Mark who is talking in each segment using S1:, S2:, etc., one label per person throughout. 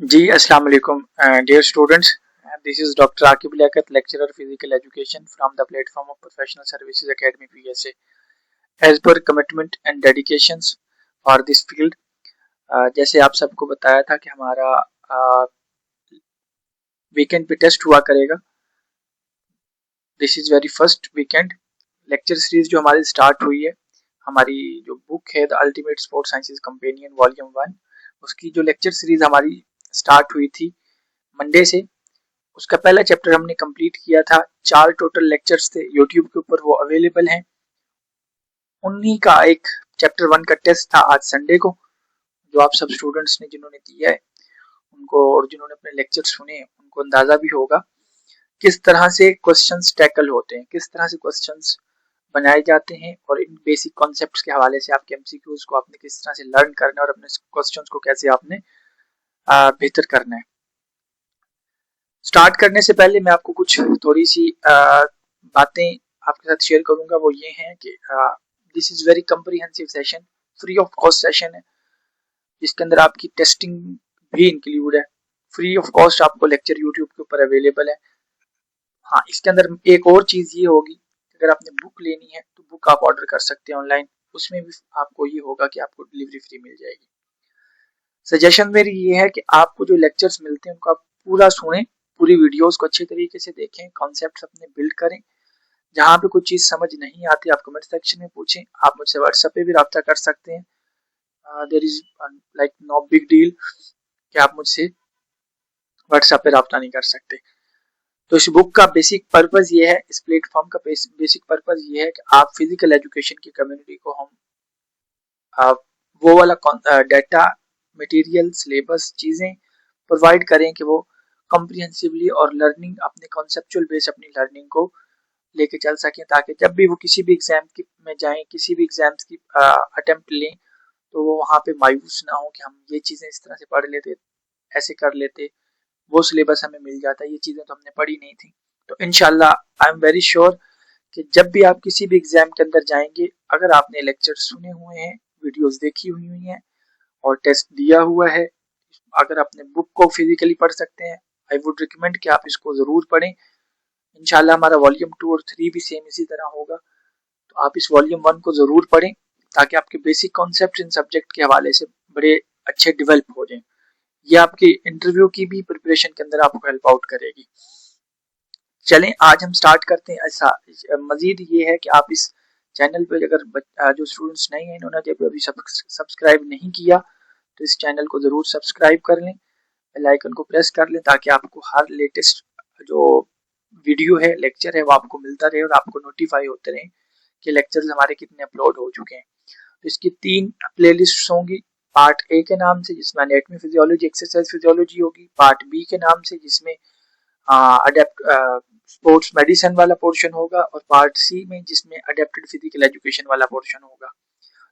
S1: जी अस्सलाम वालेकुम dear students. This is doctor Aqib Liaqat, lecturer physical education from the platform of professional services academy PSA. As per commitment and dedications for this field, जैसे आप सबको बताया था कि हमारा वीकेंड पे टेस्ट हुआ करेगा। This is very first weekend. Lecture series जो हमारी स्टार्ट हुई है, हमारी जो बुक है the ultimate sport sciences companion volume 1, उसकी जो लेक्चर सीरीज हमारी स्टार्ट हुई थी मंडे से, उसका पहला चैप्टर हमने कंप्लीट किया था। 4 टोटल लेक्चर्स थे यूट्यूब के ऊपर, वो अवेलेबल हैं। उन्हीं का एक चैप्टर 1 का टेस्ट था आज संडे को, जो आप सब स्टूडेंट्स ने जिन्होंने दिया है उनको, और जिन्होंने अपने लेक्चर सुने उनको अंदाजा भी होगा किस तरह से क्वेश्चंस टैकल होते हैं, किस तरह से क्वेश्चंस बनाए जाते हैं, और इन बेसिक कॉन्सेप्ट्स के हवाले से आपके एमसीक्यूज को आपने किस तरह से लर्न करना है और अपने क्वेश्चंस को कैसे आपने बेहतर करना है। स्टार्ट करने से पहले मैं आपको कुछ थोड़ी सी बातें आपके साथ शेयर करूंगा। वो ये हैं कि this is very comprehensive session, free of cost session है, जिसके अंदर आपकी टेस्टिंग भी इंक्लूड है। फ्री ऑफ कॉस्ट आपको लेक्चर यूट्यूब के ऊपर अवेलेबल है। हाँ, इसके अंदर एक और चीज ये होगी, अगर आपने बुक लेनी है तो बुक आप ऑर्डर कर सकते हैं ऑनलाइन, उसमें भी आपको ये होगा कि आपको डिलीवरी फ्री मिल जाएगी। सजेशन मेरी ये है कि आपको जो लेक्चर्स मिलते हैं उनको आप पूरा सुनें, पूरी वीडियोस को अच्छे तरीके से देखें, कॉन्सेप्ट्स अपने बिल्ड करें। जहाँ पे कोई चीज समझ नहीं आती आप कमेंट सेक्शन में पूछें, आप मुझसे व्हाट्सएप पे भी रब्ता कर सकते हैं। There is like no big deal कि आप मुझसे व्हाट्सएप पे रब्ता नहीं कर सकते। तो इस बुक का बेसिक पर्पज ये है, इस प्लेटफॉर्म का बेसिक पर्पज ये है कि आप फिजिकल एजुकेशन की कम्युनिटी को हम वो वाला डाटा, मटेरियल, सिलेबस, चीजें प्रोवाइड करें कि वो कॉम्प्रिहेंसिवली और लर्निंग अपने कॉन्सेप्चुअल बेस अपनी लर्निंग को लेके चल सकें, ताकि जब भी वो किसी भी एग्जाम की में जाएं, किसी भी एग्जाम्स की अटेम्प्ट लें, तो वो वहाँ पे मायूस ना हो कि हम ये चीजें इस तरह से पढ़ लेते, ऐसे कर लेते, वो सिलेबस हमें मिल जाता, ये चीजें तो हमने पढ़ी नहीं थी। तो इनशाला आई एम वेरी श्योर कि जब भी आप किसी भी एग्जाम के अंदर जाएंगे, अगर आपने लेक्चर सुने हुए हैं, वीडियोस देखी हुई हैं और टेस्ट दिया हुआ है, अगर अपने बुक को फिजिकली पढ़ सकते हैं, आई वुड रिकमेंड कि आप इसको जरूर पढ़ें। इंशाल्लाह हमारा वॉल्यूम 2 और 3 भी सेम इसी तरह होगा, तो आप इस वॉल्यूम 1 को जरूर पढ़ें ताकि आपके बेसिक कॉन्सेप्ट इन सब्जेक्ट के हवाले से बड़े अच्छे डेवलप हो जाएं। ये आपकी इंटरव्यू की भी प्रिपरेशन के अंदर आपको हेल्प आउट करेगी। चलें आज हम स्टार्ट करते हैं। ऐसा मजीद ये है कि आप इस चैनल पे अगर जो स्टूडेंट्स नहीं हैं, इन्होंने जब अभी सब्सक्राइब नहीं किया तो इस चैनल को जरूर सब्सक्राइब कर लें, बेल आइकन को प्रेस कर लें, ताकि आपको हर लेटेस्ट जो वीडियो है, लेक्चर है, वो आपको मिलता रहे और आपको नोटिफाई होते रहे कि लेक्चर्स हमारे कितने अपलोड हो चुके हैं। तो इसकी 3 प्लेलिस्ट होंगी। पार्ट ए के नाम से जिसमें एनाटॉमी फिजियोलॉजी, एक्सरसाइज फिजियोलॉजी होगी। पार्ट बी के नाम से जिसमें अडेप्ट स्पोर्ट्स मेडिसिन वाला पोर्शन होगा, और पार्ट सी में जिसमें अडेप्टेड फिजिकल एजुकेशन वाला पोर्शन होगा।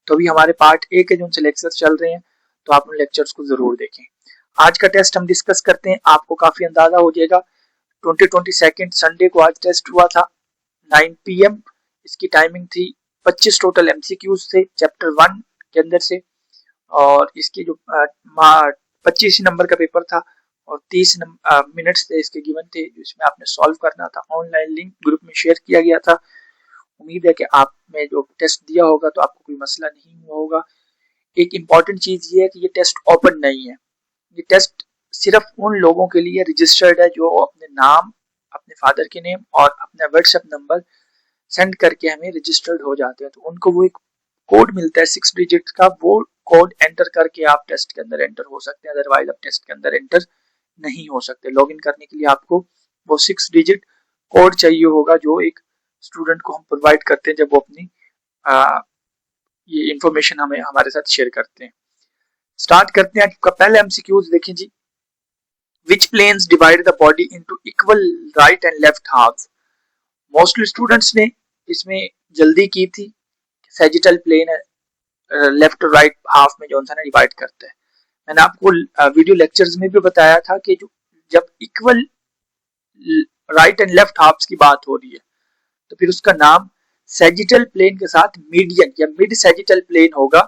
S1: तो अभी हमारे पार्ट ए के जो लेक्चर्स चल रहे हैं, तो आप उन लेक्चर्स को जरूर देखें। आज का टेस्ट हम डिस्कस करते हैं, आपको काफी अंदाजा हो जाएगा। 22 संडे को आज टेस्ट हुआ था 9 PM। इसकी टाइमिंग थी, 25 टोटल एमसीक्यूज थे चैप्टर 1 के अंदर से, और इसकी जो 25 नंबर का पेपर था और 30 मिनट्स थे इसके गिवन थे, जिसमें आपने सॉल्व करना था। ऑनलाइन लिंक ग्रुप में शेयर किया गया था। उम्मीद है कि आपने जो टेस्ट दिया होगा तो आपको कोई मसला नहीं हुआ होगा। एक इम्पॉर्टेंट चीज ये है कि ये टेस्ट ओपन नहीं है, ये टेस्ट सिर्फ उन लोगों के लिए रजिस्टर्ड है जो अपने नाम, अपने फादर के नेम और अपना व्हाट्सएप नंबर सेंड करके हमें रजिस्टर्ड हो जाते हैं। तो उनको वो एक कोड मिलता है 6 डिजिट का, वो कोड एंटर करके आप टेस्ट के अंदर एंटर हो सकते हैं, अदरवाइज आप टेस्ट के अंदर एंटर नहीं हो सकते। लॉगिन करने के लिए आपको वो 6 डिजिट कोड चाहिए होगा, जो एक स्टूडेंट को हम प्रोवाइड करते हैं जब वो अपनी ये इंफॉर्मेशन हमें हमारे साथ शेयर करते हैं। स्टार्ट करते हैं। आपका पहला एमसीक्यूज देखें जी, which planes divide the body into equal right and left halves. Mostly students ने इसमें जल्दी की थी, सैजिटल प्लेन लेफ्ट और राइट हाफ में जो है डिवाइड करता है। मैंने आपको वीडियो लेक्चर्स में भी बताया था कि जब equal right and left halves की बात हो रही है, तो फिर उसका नाम सैजिटल प्लेन के साथ मीडियन या मिड सैजिटल प्लेन होगा।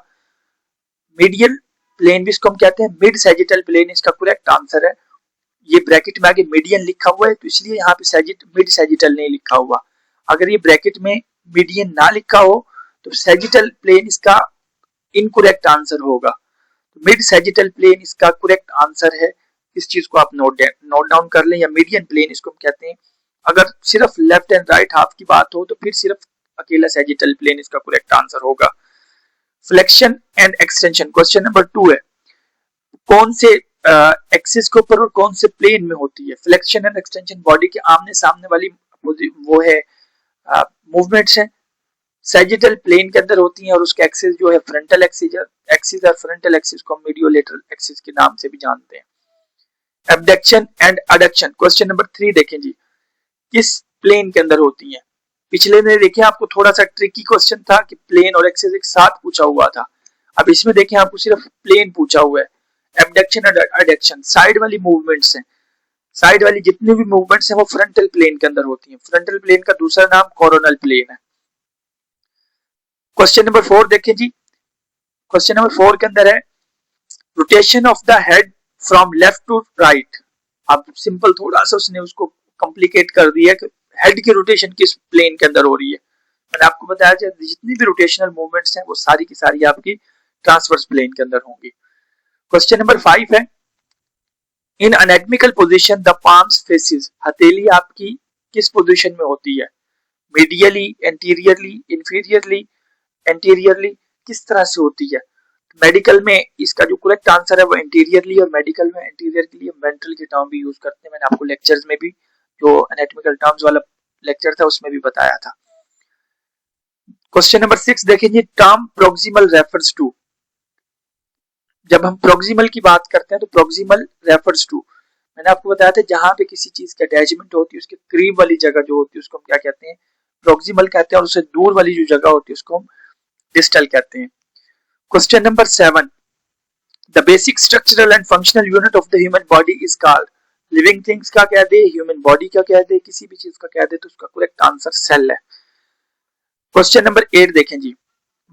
S1: मीडियन प्लेन भी इसको हम कहते हैं मिड सैजिटल प्लेन, इसका करेक्ट आंसर है। ये ब्रैकेट में आगे मीडियन लिखा हुआ है तो इसलिए यहाँ पे मिड सैजिटल नहीं लिखा हुआ। अगर ये ब्रैकेट में मीडियन ना लिखा हो तो सैजिटल प्लेन इसका इनकरेक्ट आंसर होगा। मिड सैजिटल प्लेन इसका करेक्ट आंसर है। इस चीज को आप नोट डाउन कर लें, या मीडियन प्लेन इसको हम कहते हैं। अगर सिर्फ लेफ्ट एंड राइट हाफ की बात हो तो फिर सिर्फ अकेला सैजिटल प्लेन इसका करेक्ट आंसर होगा। Flexion and extension question number 2 है, कौन से एक्सिस के ऊपर और कौन से प्लेन में होती है। फ्लेक्शन एंड एक्सटेंशन बॉडी के आमने सामने वाली वो है मूवमेंट्स है, सैजिटल प्लेन के अंदर होती हैं और उसके एक्सिस जो है फ्रंटल एक्सिस और फ्रंटल एक्सिस को हम मीडियोलेटरल एक्सिस के नाम से भी जानते हैं। Abduction and adduction question number 3 देखें जी, किस प्लेन के अंदर होती हैं। पिछले में देखें आपको थोड़ा सा ट्रिकी क्वेश्चन था कि प्लेन और एक्सिस एक साथ पूछा हुआ था, अब इसमें देखें आपको सिर्फ प्लेन पूछा हुआ है। एबडक्शन और अडक्शन साइड वाली मूवमेंट्स हैं, साइड वाली जितनी भी मूवमेंट्स हैं वो फ्रंटल प्लेन के अंदर होती हैं। फ्रंटल प्लेन का दूसरा नाम कोरोनल प्लेन है। क्वेश्चन नंबर 4 देखें जी, क्वेश्चन नंबर 4 के अंदर है rotation of the head from left to right. अब सिंपल थोड़ा सा उसने उसको कॉम्प्लिकेट कर दिया कि हेड की रोटेशन किस प्लेन के अंदर हो रही है। मैंने आपको बताया जितनी भी रोटेशनल मूवमेंट्स हैं वो सारी की सारी आपकी ट्रांसवर्स प्लेन के अंदर होंगी। क्वेश्चन नंबर 5 है, इन अनएटमिकल पोजीशन द पाम्स फेसेस, हथेली आपकी किस पोजीशन में होती है, मीडियली, एंटीरियरली, इंफीरियरली, एंटीरियरली, किस तरह से होती है। मेडिकल में इसका जो करेक्ट आंसर है वो एंटीरियरली, और मेडिकल में एंटीरियर के लिए वेंट्रल की टर्म भी यूज करते हैं। मैंने आपको लेक्चर्स में भी जो एनाटॉमिकल टर्म्स वाला लेक्चर था उसमें भी बताया था। क्वेश्चन नंबर 6 देखेंगे, टर्म प्रोक्सिमल रेफर्स टू। जब हम प्रोक्सिमल की बात करते हैं तो प्रोक्सिमल रेफर्स टू, मैंने आपको बताया था जहां पे किसी चीज की अटैचमेंट होती है उसके करीब वाली जगह जो होती है उसको हम क्या कहते हैं, प्रोक्सिमल कहते हैं, और उससे दूर वाली जो जगह होती है उसको हम डिस्टल कहते हैं। Question number 7, the basic structural and functional unit of the human body is called. Living things का कह दे, ह्यूमन बॉडी का कह दे, किसी भी चीज का कह दे तो उसका करेक्ट आंसर सेल है। क्वेश्चन नंबर 8 देखें जी,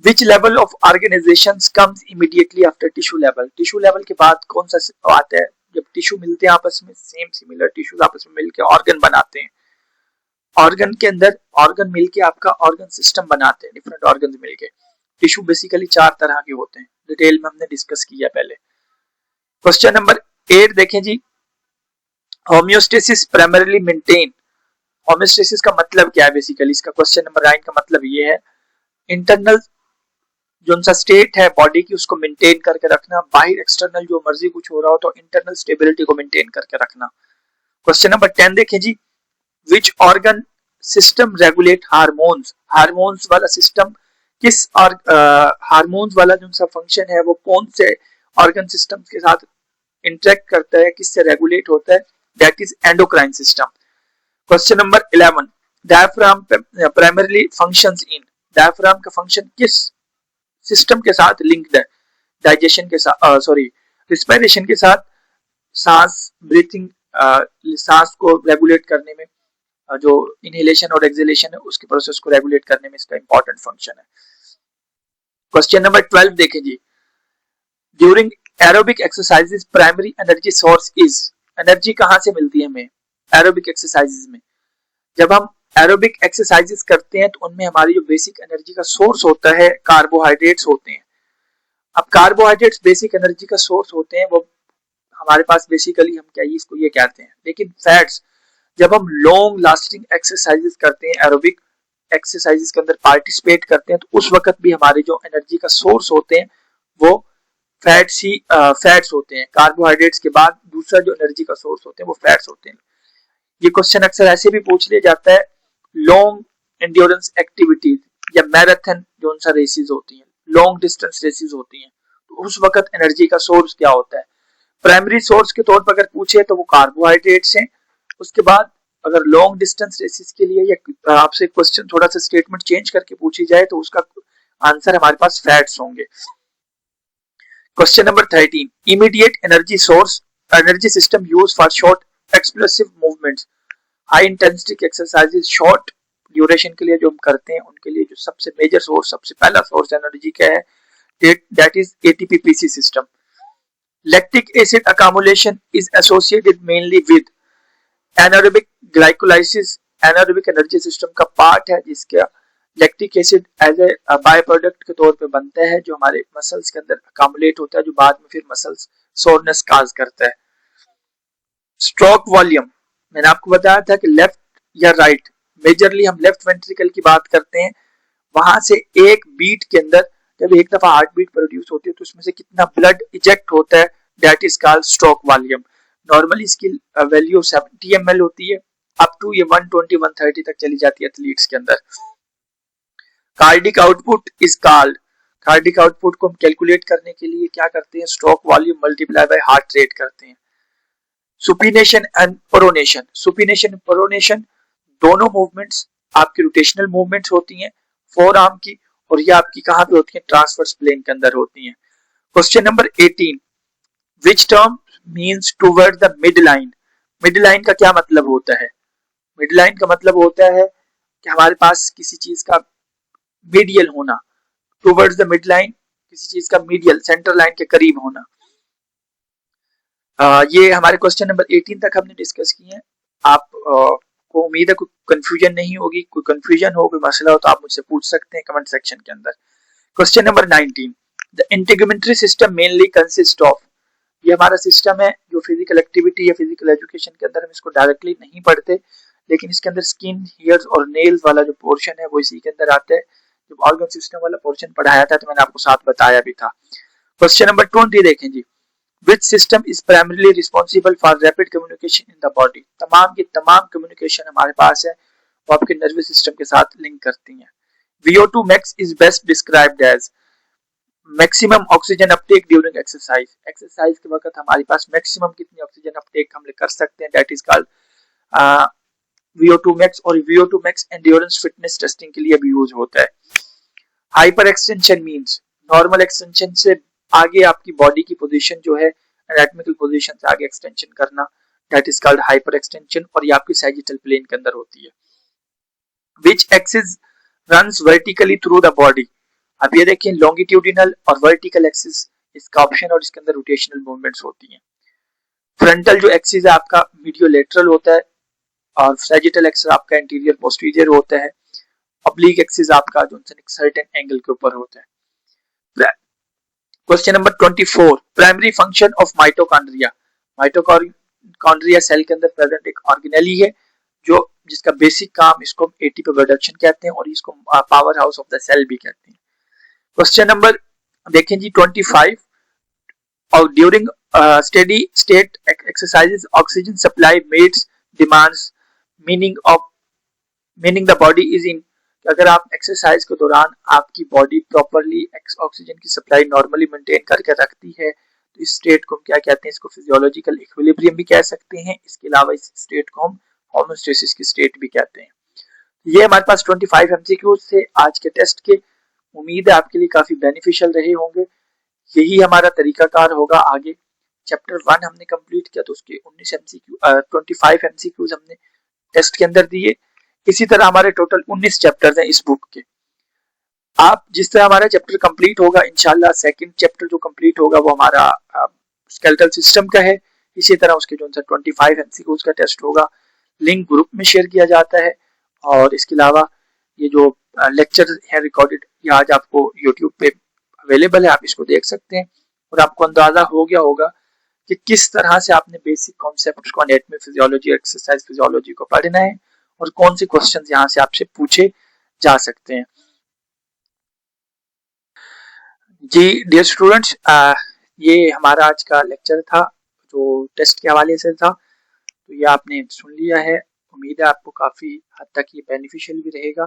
S1: which level of organisations comes immediately after tissue level. Tissue level के बाद कौन सा आता है, जब टिश्यू मिलते हैं आपस में, सेम सिमिलर टिश्यूज आपस में मिलकर ऑर्गन बनाते हैं। ऑर्गन के अंदर ऑर्गन मिलके आपका ऑर्गन सिस्टम बनाते हैं, डिफरेंट ऑर्गन मिलके। टिश्यू बेसिकली 4 तरह के होते हैं, डिटेल में हमने डिस्कस किया पहले। क्वेश्चन नंबर 8 देखें जी, होम्योस्टेसिस प्राइमरीली मेंटेन। होम्योस्टेसिस का मतलब क्या है बेसिकली, इसका क्वेश्चन नंबर 9 का मतलब ये है, इंटरनल जो सा स्टेट है बॉडी की उसको मेंटेन करके रखना, बाहर एक्सटर्नल जो मर्जी कुछ हो रहा हो तो इंटरनल स्टेबिलिटी को मेंटेन करके रखना। क्वेश्चन नंबर 10 देखें जी, which organ system regulate hormones. Hormones वाला सिस्टम किस हार्मोन्स वाला जो सा फंक्शन है वो कौन से ऑर्गन सिस्टम के साथ इंटरेक्ट करता है, किससे रेगुलेट होता है, that is endocrine system. Question number 11, diaphragm primarily functions in. Diaphragm का फंक्शन किस सिस्टम के साथ लिंक्ड है, डाइजेशन के साथ, रिस्पिरेशन के साथ, सांस ब्रीथिंग, सांस को रेगुलेट करने में, जो इनहेलेशन और एक्सहेलेशन है उसके प्रोसेस को रेगुलेट करने में इसका इंपॉर्टेंट फंक्शन है। क्वेश्चन नंबर 12 देखें जी, during aerobic exercises primary energy source is. Energy कहां से मिलती है हमें एरोबिक एक्सरसाइजेस में। जब हम एरोबिक एक्सरसाइजेस करते हैं तो उनमें हमारी जो बेसिक एनर्जी का सोर्स होता है कार्बोहाइड्रेट्स होते हैं। अब कार्बोहाइड्रेट्स बेसिक एनर्जी का सोर्स होते हैं, वो हमारे पास बेसिकली हम क्या इसको ये कहते हैं। लेकिन फैट्स, जब हम लॉन्ग लास्टिंग एक्सरसाइजेस करते हैं, एरोबिक एक्सरसाइजेस के अंदर पार्टिसिपेट करते हैं, तो उस वक्त भी हमारे जो एनर्जी का सोर्स होते हैं वो फैट्स होते हैं। कार्बोहाइड्रेट्स के बाद दूसरा जो एनर्जी का सोर्स होते हैं वो फैट्स होते हैं। ये क्वेश्चन अक्सर ऐसे भी पूछ लिया जाता है, लॉन्ग एंड्योरेंस एक्टिविटीज या मैराथन जो सा रेसेस होती हैं, लॉन्ग डिस्टेंस रेसेस होती हैं, तो उस वक्त एनर्जी का सोर्स क्या होता है। प्राइमरी सोर्स के तौर पर अगर पूछे तो वो कार्बोहाइड्रेट्स हैं। उसके बाद अगर लॉन्ग डिस्टेंस रेसेस के लिए या आपसे क्वेश्चन थोड़ा सा स्टेटमेंट चेंज करके पूछी जाए तो उसका आंसर हमारे पास फैट्स होंगे। Question number 13, immediate energy source, energy system use for short explosive movements, high intensity exercises short duration के लिए जो हम करते हैं उनके लिए जो सबसे मेजर सोर्स, सबसे पहला सोर्स एनर्जी क्या है, that is ATP PC system. Lactic acid accumulation is associated mainly with anaerobic glycolysis. anaerobic energy system का पार्ट है जिसका lactic acid as a by product के तौर पे बनता है, जो हमारे मसल्स के अंदर अकामुलेट होता है, जो बाद में फिर मसल्स सोरनेस काज करता है। स्ट्रोक वॉल्यूम, मैंने आपको बताया था कि लेफ्ट या राइट, मेजरली हम लेफ्ट वेंट्रिकल की बात करते हैं, वहां से एक बीट के अंदर जब एक दफा हार्ट बीट प्रोड्यूस होती है तो उसमें से कितना ब्लड इजेक्ट होता है, that is called stroke volume. Normally इसकी वैल्यू 70 ml होती है, अप टू ये 120-130 तक चली जाती है एथलीट्स के अंदर। Cardiac output is called, cardiac output को हम कैलकुलेट करने के लिए क्या करते हैं, stroke volume multiply by heart rate करते हैं। Supination and pronation, supination and pronation दोनों मूवमेंट्स आपकी रोटेशनल मूवमेंट्स होती हैं फोर आर्म की, और ये आपकी कहां पे होती है, ट्रांसवर्स प्लेन के अंदर होती हैं। Question number 18, which term means toward the mid line. Mid line का क्या मतलब होता है? मिड लाइन का मतलब होता है कि हमारे पास किसी चीज का मीडियल होना, टुवर्ड्स द मिड लाइन, किसी चीज का मीडियल सेंटर लाइन के करीब होना। ये हमारे क्वेश्चन नंबर 18 तक हमने डिस्कस किए हैं। आप को उम्मीद है कोई कंफ्यूजन नहीं होगी, कोई कंफ्यूजन हो, कोई मसला हो तो आप मुझसे पूछ सकते हैं कमेंट सेक्शन के अंदर। Question number 19, the integumentary system mainly consist of, ये हमारा सिस्टम है जो फिजिकल एक्टिविटी या फिजिकल एजुकेशन के अंदर हम इसको डायरेक्टली नहीं पढ़ते, लेकिन इसके अंदर स्किन, हेयर्स और नेल्स वाला जो पोर्शन है वो इसी के अंदर आता है। जब ऑर्गन सिस्टम वाला पोर्शन पढ़ाया था तो मैंने आपको साथ बताया भी था। क्वेश्चन नंबर 20 देखें जी, Which system is primarily responsible for rapid communication in the body? तमाम की तमाम कम्युनिकेशन हमारे पास है वो आपके नर्वस सिस्टम के साथ लिंक करती हैं। VO2 max is best described as maximum oxygen uptake during exercise. Exercise के वक्त हमारे पास मैक्सिमम कितनी ऑक्सीजन अपटेक हम कर सकते हैं, that is called VO2 max, और VO2 max endurance fitness testing के लिए भी यूज होता है। Hyper extension means normal extension से आगे आपकी बॉडी की पोजीशन जो है एनाटॉमिकल पोजीशन से आगे एक्सटेंशन करना, that is called hyper extension, और ये आपकी सैजिटल प्लेन के अंदर होती है। Which axis runs vertically through the body, अब ये देखिए लॉन्गिट्यूडिनल और वर्टिकल एक्सिस इसका ऑप्शन, और इसके अंदर रोटेशनल मूवमेंट्स होती हैं। फ्रंटल जो एक्सिस है आपका मीडियोलेटरल होता है, और सैजिटल एक्सिस आपका इंटीरियर पोस्टीरियर होता है। ऑब्लिक एक्सिस आपका जो एक सर्टेन एंगल के ऊपर होता है। Question number 24, primary function of mitochondria. Mitochondria cell के अंदर प्रेजेंट एक ऑर्गेनेली है जो जिसका बेसिक काम इसको एटीपी प्रोडक्शन कहते हैं, और इसको powerhouse of the cell भी कहते हैं। क्वेश्चन नंबर देखें जी 25, और during steady state exercises oxygen supply meets demands, meaning the body is in, अगर आप एक्सरसाइज के दौरान आपकी बॉडी प्रॉपरली ऑक्सीजन की सप्लाई नॉर्मली मेंटेन करके रखती है तो इस स्टेट को हम क्या कहते हैं, इसको फिजियोलॉजिकल इक्विलिब्रियम भी कह सकते हैं। इसके अलावा इस स्टेट को हम होमोस्टेसिस की स्टेट भी कहते हैं। ये हमारे पास 25 एमसीक्यूज थे आज के टेस्ट के, उम्मीद है आपके लिए काफी बेनिफिशियल रहे होंगे। यही हमारा तरीकाकार होगा आगे। चैप्टर 1 हमने कंप्लीट किया तो उसके 19 एमसीक्यू 25 एमसीक्यूज हमने टेस्ट के अंदर दिए। इसी तरह हमारे टोटल 19 चैप्टर्स हैं इस बुक के। आप जिस तरह हमारा चैप्टर कंप्लीट होगा इंशाल्लाह सेकंड चैप्टर जो कंप्लीट होगा वो हमारा स्केलेटल सिस्टम का है। इसी तरह उसके जो 25 एमसीक्यूज का टेस्ट होगा लिंक ग्रुप में शेयर किया जाता है, और इसके अलावा ये जो लेक्चर है रिकॉर्डेड ये आज आपको यूट्यूब पे अवेलेबल है, आप इसको देख सकते हैं और आपको अंदाजा हो गया होगा कि किस तरह से आपने बेसिक कॉन्सेप्ट को एनाटॉमी फिजियोलॉजी एक्सरसाइज फिजियोलॉजी को पढ़ना है और कौन से क्वेश्चंस यहाँ से आपसे पूछे जा सकते हैं। जी डियर स्टूडेंट्स, ये हमारा आज का लेक्चर था जो टेस्ट के हवाले से था, तो ये आपने सुन लिया है। उम्मीद है आपको काफ़ी हद तक ये बेनिफिशियल भी रहेगा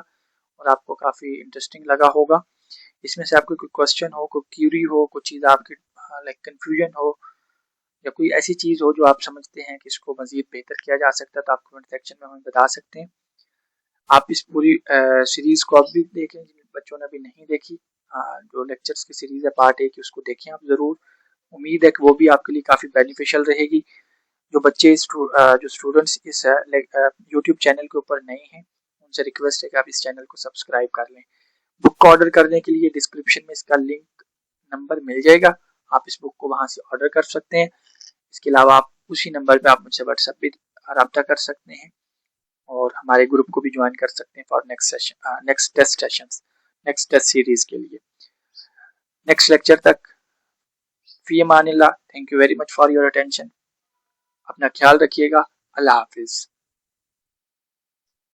S1: और आपको काफ़ी इंटरेस्टिंग लगा होगा। इसमें से आपको कोई क्वेश्चन हो, कोई क्यूरी हो, कोई चीज़ आपकी लाइक कंफ्यूजन हो या कोई ऐसी चीज़ हो जो आप समझते हैं कि इसको मज़ीद बेहतर किया जा सकता है तो आप कमेंट सेक्शन में हमें बता सकते हैं। आप इस पूरी सीरीज़ को अब भी देखें जिन बच्चों ने अभी नहीं देखी, जो लेक्चर्स की सीरीज़ है पार्ट 1 की उसको देखें आप ज़रूर। उम्मीद है कि वो भी आपके लिए काफ़ी बेनिफिशियल रहेगी। जो बच्चे जो स्टूडेंट्स इस यूट्यूब चैनल के ऊपर नए हैं उनसे रिक्वेस्ट है कि आप इस चैनल को सब्सक्राइब कर लें। बुक को ऑर्डर करने के लिए डिस्क्रिप्शन में इसका लिंक नंबर मिल जाएगा, आप इस बुक को वहाँ से ऑर्डर कर सकते हैं। इसके अलावा आप उसी नंबर पे आप मुझसे व्हाट्सएप पे रब्ता कर सकते हैं और हमारे ग्रुप को भी ज्वाइन कर सकते हैं for next session, next test sessions, next test series के लिए। नेक्स्ट लेक्चर तक फी अमानिल्लाह। Thank you very much for your attention. अपना ख्याल रखिएगा। अल्लाह हाफिज।